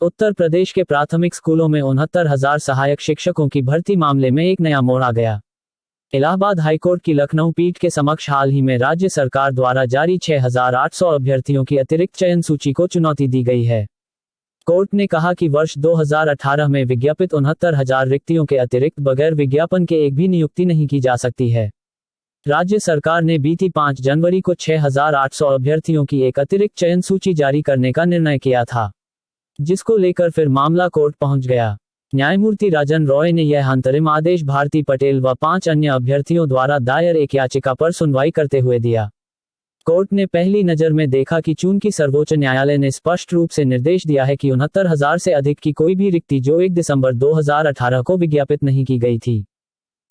उत्तर प्रदेश के प्राथमिक स्कूलों में 69,000 सहायक शिक्षकों की भर्ती मामले में एक नया मोड़ आ गया। इलाहाबाद हाईकोर्ट की लखनऊ पीठ के समक्ष हाल ही में राज्य सरकार द्वारा जारी 6,800 अभ्यर्थियों की अतिरिक्त चयन सूची को चुनौती दी गई है। कोर्ट ने कहा कि वर्ष 2018 में विज्ञापित 69,000 रिक्तियों के अतिरिक्त बगैर विज्ञापन के एक भी नियुक्ति नहीं की जा सकती है। राज्य सरकार ने बीती 5 जनवरी को 6,800 अभ्यर्थियों की एक अतिरिक्त चयन सूची जारी करने का निर्णय किया था, जिसको लेकर फिर मामला कोर्ट पहुंच गया। न्यायमूर्ति राजन रॉय ने यह अंतरिम आदेश भारती पटेल व 5 अन्य अभ्यर्थियों द्वारा दायर एक याचिका पर सुनवाई करते हुए दिया। कोर्ट ने पहली नज़र में देखा कि चूंकि सर्वोच्च न्यायालय ने स्पष्ट रूप से निर्देश दिया है कि 69,000 से अधिक की कोई भी रिक्ति जो 1 दिसंबर 2018 को विज्ञापित नहीं की गई थी,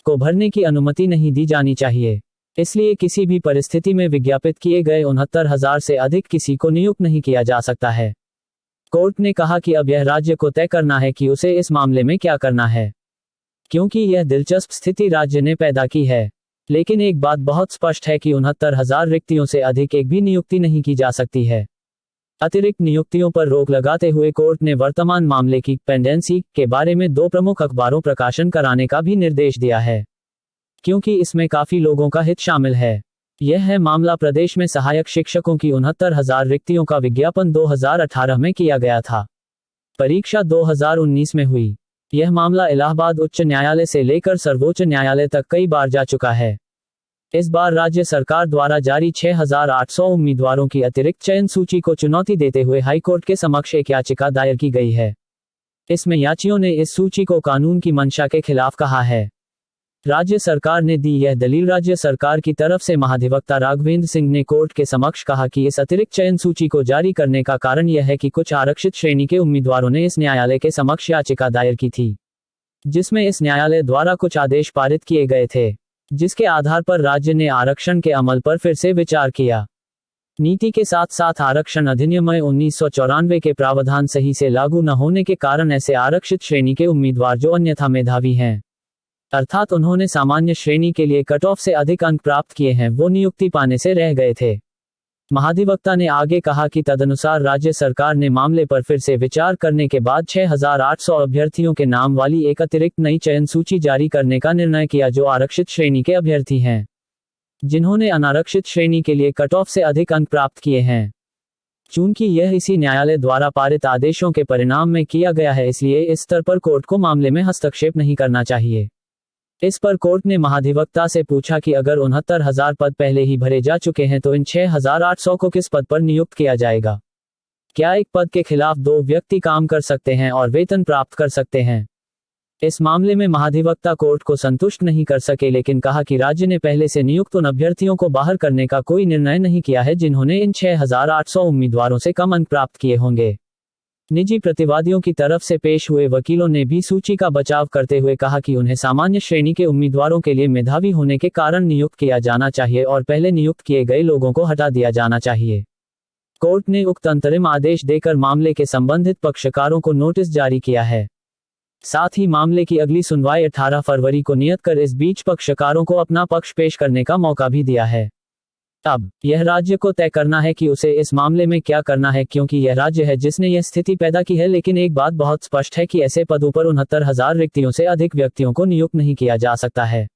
को भरने की अनुमति नहीं दी जानी चाहिए। इसलिए किसी भी परिस्थिति में विज्ञापित किए गए 69,000 से अधिक किसी को नियुक्त नहीं किया जा सकता है। कोर्ट ने कहा कि अब यह राज्य को तय करना है कि उसे इस मामले में क्या करना है, क्योंकि यह दिलचस्प स्थिति राज्य ने पैदा की है। लेकिन एक बात बहुत स्पष्ट है कि 69,000 रिक्तियों से अधिक एक भी नियुक्ति नहीं की जा सकती है। अतिरिक्त नियुक्तियों पर रोक लगाते हुए कोर्ट ने वर्तमान मामले की पेंडेंसी के बारे में 2 प्रमुख अखबारों प्रकाशन कराने का भी निर्देश दिया है, क्योंकि इसमें काफी लोगों का हित शामिल है। यह है मामला प्रदेश में सहायक शिक्षकों की 69,000 रिक्तियों का विज्ञापन 2018 में किया गया था। परीक्षा 2019 में हुई। यह मामला इलाहाबाद उच्च न्यायालय से लेकर सर्वोच्च न्यायालय तक कई बार जा चुका है। इस बार राज्य सरकार द्वारा जारी 6,800 उम्मीदवारों की अतिरिक्त चयन सूची को चुनौती देते हुए हाईकोर्ट के समक्ष एक याचिका दायर की गई है। इसमें याचियों ने इस सूची को कानून की मंशा के खिलाफ कहा है। राज्य सरकार ने दी यह दलील। राज्य सरकार की तरफ से महाधिवक्ता राघवेंद्र सिंह ने कोर्ट के समक्ष कहा कि इस अतिरिक्त चयन सूची को जारी करने का कारण यह है कि कुछ आरक्षित श्रेणी के उम्मीदवारों ने इस न्यायालय के समक्ष याचिका दायर की थी, जिसमें इस न्यायालय द्वारा कुछ आदेश पारित किए गए थे, जिसके आधार पर राज्य ने आरक्षण के अमल पर फिर से विचार किया। नीति के साथ साथ आरक्षण अधिनियम 1994 के प्रावधान सही से लागू न होने के कारण ऐसे आरक्षित श्रेणी के उम्मीदवार जो अन्यथा मेधावी हैं, अर्थात उन्होंने सामान्य श्रेणी के लिए कट ऑफ से अधिक अंक प्राप्त किए हैं, वो नियुक्ति पाने से रह गए थे। महाधिवक्ता ने आगे कहा कि तदनुसार राज्य सरकार ने मामले पर फिर से विचार करने के बाद 6,800 अभ्यर्थियों के नाम वाली एक अतिरिक्त नई चयन सूची जारी करने का निर्णय किया, जो आरक्षित श्रेणी के अभ्यर्थी हैं, जिन्होंने अनारक्षित श्रेणी के लिए कट ऑफ से अधिक अंक प्राप्त किए हैं। चूंकि यह इसी न्यायालय द्वारा पारित आदेशों के परिणाम में किया गया है, इसलिए इस स्तर पर कोर्ट को मामले में हस्तक्षेप नहीं करना चाहिए। इस पर कोर्ट ने महाधिवक्ता से पूछा कि अगर 69,000 पद पहले ही भरे जा चुके हैं तो इन 6,800 को किस पद पर नियुक्त किया जाएगा? क्या एक पद के खिलाफ 2 व्यक्ति काम कर सकते हैं और वेतन प्राप्त कर सकते हैं? इस मामले में महाधिवक्ता कोर्ट को संतुष्ट नहीं कर सके, लेकिन कहा कि राज्य ने पहले से नियुक्त उन अभ्यर्थियों को बाहर करने का कोई निर्णय नहीं किया है जिन्होंने इन 6,800 उम्मीदवारों से कम अंक प्राप्त किए होंगे। निजी प्रतिवादियों की तरफ से पेश हुए वकीलों ने भी सूची का बचाव करते हुए कहा कि उन्हें सामान्य श्रेणी के उम्मीदवारों के लिए मेधावी होने के कारण नियुक्त किया जाना चाहिए और पहले नियुक्त किए गए लोगों को हटा दिया जाना चाहिए। कोर्ट ने उक्त अंतरिम आदेश देकर मामले के संबंधित पक्षकारों को नोटिस जारी किया है। साथ ही मामले की अगली सुनवाई 18 फरवरी को नियत कर इस बीच पक्षकारों को अपना पक्ष पेश करने का मौका भी दिया है। अब यह राज्य को तय करना है कि उसे इस मामले में क्या करना है, क्योंकि यह राज्य है जिसने यह स्थिति पैदा की है। लेकिन एक बात बहुत स्पष्ट है कि ऐसे पदों पर 69,000 रिक्तियों से अधिक व्यक्तियों को नियुक्त नहीं किया जा सकता है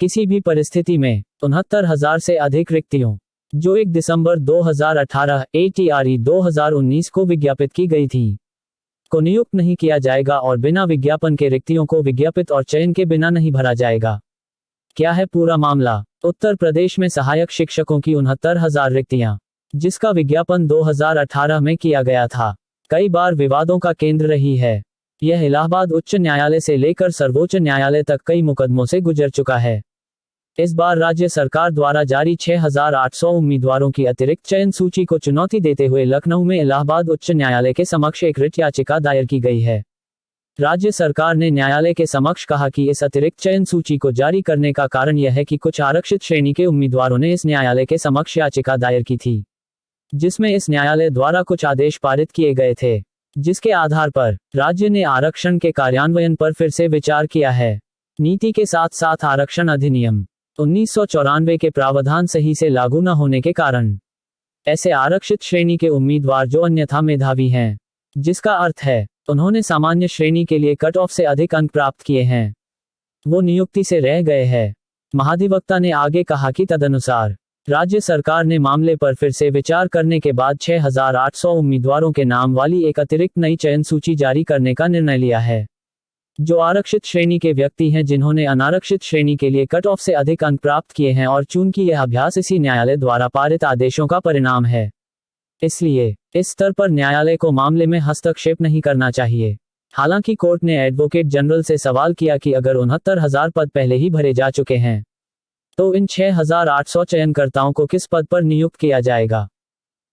किसी भी परिस्थिति में। 69,000 से अधिक रिक्तियों जो 1 दिसंबर 2018 ATRE 2019 को विज्ञापित की गई थी को नियुक्त नहीं किया जाएगा और बिना विज्ञापन के रिक्तियों को विज्ञापित और चयन के बिना नहीं भरा जाएगा। क्या है पूरा मामला? उत्तर प्रदेश में सहायक शिक्षकों की 69,000 रिक्तियां, जिसका विज्ञापन 2018 में किया गया था, कई बार विवादों का केंद्र रही है। यह इलाहाबाद उच्च न्यायालय से लेकर सर्वोच्च न्यायालय तक कई मुकदमों से गुजर चुका है। इस बार राज्य सरकार द्वारा जारी 6,800 उम्मीदवारों की अतिरिक्त चयन सूची को चुनौती देते हुए लखनऊ में इलाहाबाद उच्च न्यायालय के समक्ष एक रिट याचिका दायर की गई है। राज्य सरकार ने न्यायालय के समक्ष कहा कि इस अतिरिक्त चयन सूची को जारी करने का कारण यह है कि कुछ आरक्षित श्रेणी के उम्मीदवारों ने इस न्यायालय के समक्ष याचिका दायर की थी, जिसमें इस न्यायालय द्वारा कुछ आदेश पारित किए गए थे, जिसके आधार पर राज्य ने आरक्षण के कार्यान्वयन पर फिर से विचार किया है। नीति के साथ साथ आरक्षण अधिनियम 1994 के प्रावधान सही से लागू न होने के कारण ऐसे आरक्षित श्रेणी के उम्मीदवार जो अन्यथा मेधावी हैं, जिसका अर्थ है उन्होंने सामान्य श्रेणी के लिए कट ऑफ से अधिक अंक प्राप्त किए हैं। वो नियुक्ति से रह गए हैं। महाधिवक्ता ने आगे कहा कि तदनुसार राज्य सरकार ने मामले पर फिर से विचार करने के बाद 6,800 उम्मीदवारों के नाम वाली एक अतिरिक्त नई चयन सूची जारी करने का निर्णय लिया है, जो आरक्षित श्रेणी के व्यक्ति हैं जिन्होंने अनारक्षित श्रेणी के लिए कट ऑफ से अधिक अंक प्राप्त किए हैं और चूंकि यह अभ्यास इसी न्यायालय द्वारा पारित आदेशों का परिणाम है, इसलिए इस स्तर पर न्यायालय को मामले में हस्तक्षेप नहीं करना चाहिए। हालांकि कोर्ट ने एडवोकेट जनरल से सवाल किया कि अगर 69,000 पद पहले ही भरे जा चुके हैं तो इन 6,800 चयनकर्ताओं को किस पद पर नियुक्त किया जाएगा,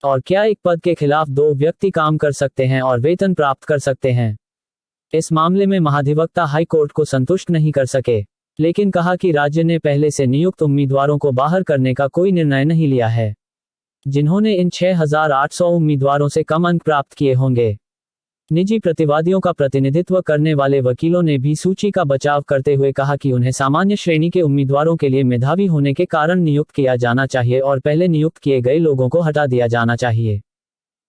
और क्या एक पद के खिलाफ 2 व्यक्ति काम कर सकते हैं और वेतन प्राप्त कर सकते हैं। इस मामले में महाधिवक्ता हाई कोर्ट को संतुष्ट नहीं कर सके, लेकिन कहा कि राज्य ने पहले से नियुक्त उम्मीदवारों को बाहर करने का कोई निर्णय नहीं लिया है, जिन्होंने इन 6,800 उम्मीदवारों से कम अंक प्राप्त किए होंगे। निजी प्रतिवादियों का प्रतिनिधित्व करने वाले वकीलों ने भी सूची का बचाव करते हुए कहा कि उन्हें सामान्य श्रेणी के उम्मीदवारों के लिए मेधावी होने के कारण नियुक्त किया जाना चाहिए और पहले नियुक्त किए गए लोगों को हटा दिया जाना चाहिए।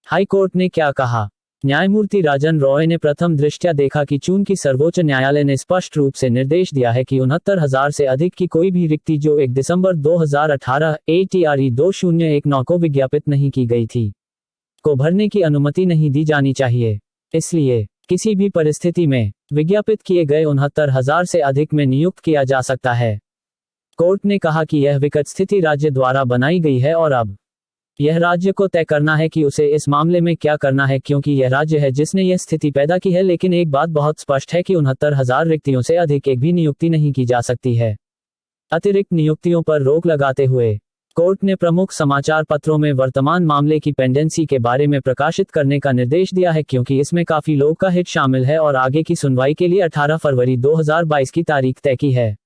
हाई कोर्ट ने क्या कहा? न्यायमूर्ति राजन रॉय ने प्रथम दृष्टया देखा कि चूंकि सर्वोच्च न्यायालय ने स्पष्ट रूप से निर्देश दिया है कि 69,000 से अधिक की कोई भी रिक्ति जो 1 दिसंबर 2018 ATRE 2019 को विज्ञापित नहीं की गई थी, को भरने की अनुमति नहीं दी जानी चाहिए। इसलिए किसी भी परिस्थिति में विज्ञापित किए गए 69,000 से अधिक में नियुक्त किया जा सकता है। कोर्ट ने कहा कि यह विकट स्थिति राज्य द्वारा बनाई गई है और अब यह राज्य को तय करना है कि उसे इस मामले में क्या करना है, क्योंकि यह राज्य है जिसने यह स्थिति पैदा की है। लेकिन एक बात बहुत स्पष्ट है कि 69,000 रिक्तियों से अधिक एक भी नियुक्ति नहीं की जा सकती है। अतिरिक्त नियुक्तियों पर रोक लगाते हुए कोर्ट ने प्रमुख समाचार पत्रों में वर्तमान मामले की पेंडेंसी के बारे में प्रकाशित करने का निर्देश दिया है, क्योंकि इसमें काफी लोग का हित शामिल है और आगे की सुनवाई के लिए 18 फरवरी 2022 की तारीख तय की है।